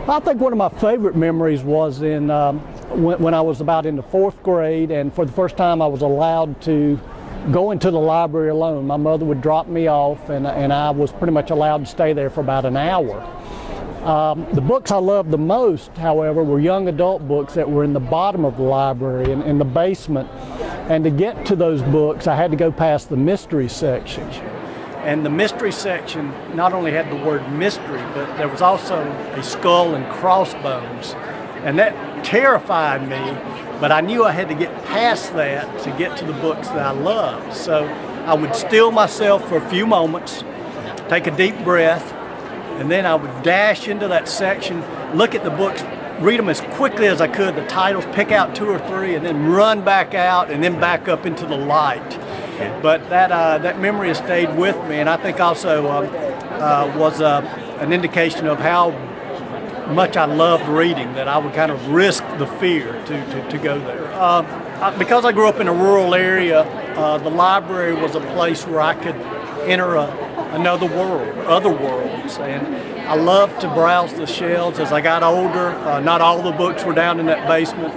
I think one of my favorite memories was in when I was about in the 4th grade, and for the first time I was allowed to go into the library alone. My mother would drop me off, and I was pretty much allowed to stay there for about an hour. The books I loved the most, however, were young adult books that were in the bottom of the library, in the basement. And to get to those books, I had to go past the mystery section. And the mystery section not only had the word mystery, but there was also a skull and crossbones. And that terrified me, but I knew I had to get past that to get to the books that I loved. So I would still myself for a few moments, take a deep breath, and then I would dash into that section, look at the books, read them as quickly as I could, the titles, pick out 2 or 3, and then run back out and then back up into the light. But that memory has stayed with me, and I think also was an indication of how much I loved reading, that I would kind of risk the fear to go there. Because I grew up in a rural area, the library was a place where I could enter another world, other worlds, and I loved to browse the shelves. As I got older, not all the books were down in that basement.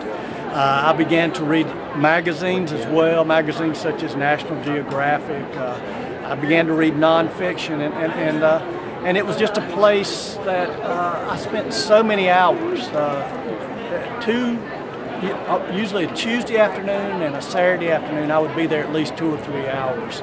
I began to read magazines as well, magazines such as National Geographic. I began to read nonfiction, and it was just a place that I spent so many hours. Usually a Tuesday afternoon and a Saturday afternoon, I would be there at least 2 or 3 hours.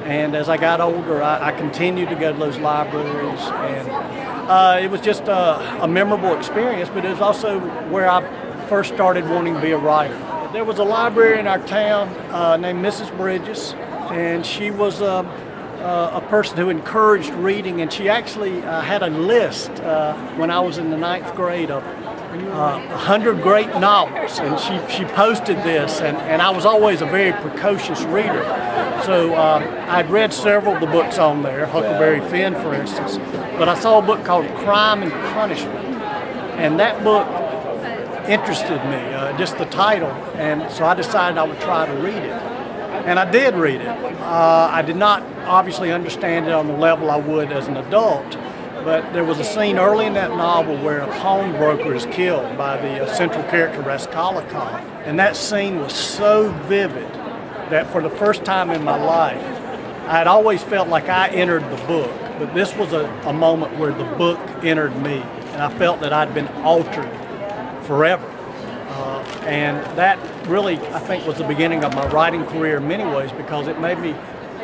And as I got older, I continued to go to those libraries, and it was just a memorable experience, but it was also where I first started wanting to be a writer. There was a library in our town named Mrs. Bridges, and she was a person who encouraged reading, and she actually had a list when I was in the 9th grade of 100 great novels, and she posted this, and I was always a very precocious reader. So I'd read several of the books on there, Huckleberry Finn, for instance, but I saw a book called Crime and Punishment, and that book interested me, just the title, and so I decided I would try to read it. And I did read it. I did not obviously understand it on the level I would as an adult, but there was a scene early in that novel where a pawnbroker is killed by the central character Raskolnikov, and that scene was so vivid that for the first time in my life, I had always felt like I entered the book, but this was a moment where the book entered me, and I felt that I'd been altered forever. And that really, I think, was the beginning of my writing career in many ways, because it made me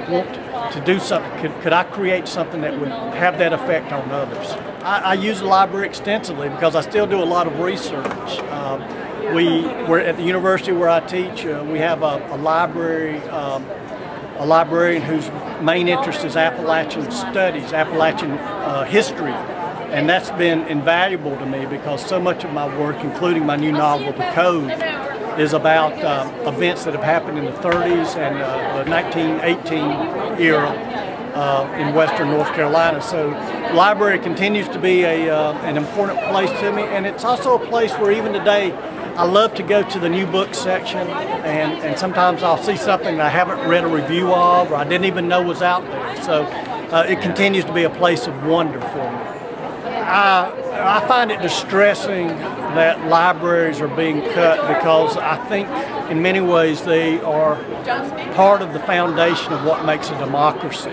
want to do something. Could I create something that would have that effect on others? I use the library extensively because I still do a lot of research. We're at the university where I teach. We have a librarian whose main interest is Appalachian studies, Appalachian history. And that's been invaluable to me, because so much of my work, including my new novel, The Cove, is about events that have happened in the 30s and the 1918 era in western North Carolina. So the library continues to be an important place to me, and it's also a place where even today I love to go to the new book section, and sometimes I'll see something that I haven't read a review of or I didn't even know was out there. So it continues to be a place of wonder for me. I find it distressing that libraries are being cut, because I think in many ways they are part of the foundation of what makes a democracy.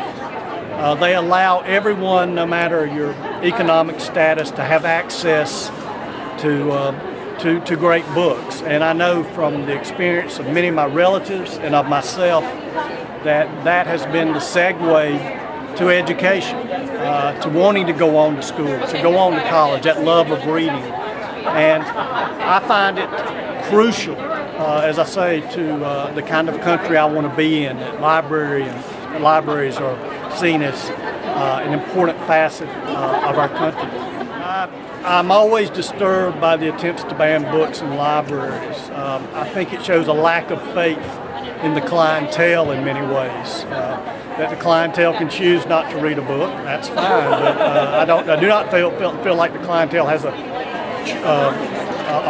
They allow everyone, no matter your economic status, to have access to great books. And I know from the experience of many of my relatives and of myself that has been the segue to education, to wanting to go on to school, to go on to college, that love of reading. And I find it crucial, as I say, to the kind of country I want to be in, that libraries are seen as an important facet of our country. I'm always disturbed by the attempts to ban books in libraries. I think it shows a lack of faith in the clientele in many ways. That the clientele can choose not to read a book, that's fine, but I do not feel like the clientele has a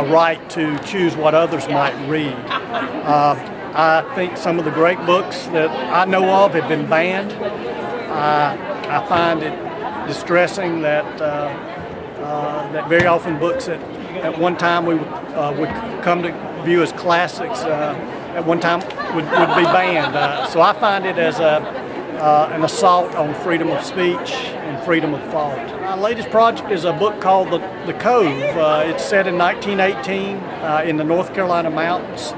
right to choose what others might read. I think some of the great books that I know of have been banned. I find it distressing that that very often books that at one time we would come to view as classics, at one time would be banned. So I find it as an assault on freedom of speech and freedom of thought. My latest project is a book called The Cove. It's set in 1918 in the North Carolina mountains.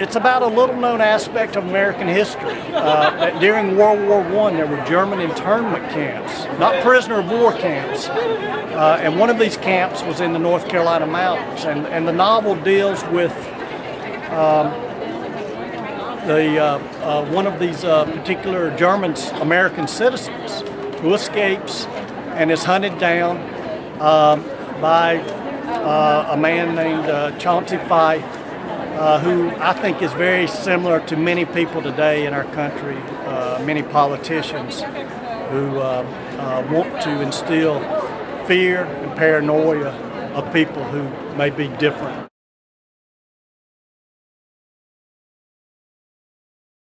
It's about a little-known aspect of American history. That during World War I, there were German internment camps, not prisoner of war camps. And one of these camps was in the North Carolina mountains. And the novel deals with one of these particular German American citizens who escapes and is hunted down by a man named Chauncey Fife, who I think is very similar to many people today in our country, many politicians who want to instill fear and paranoia of people who may be different.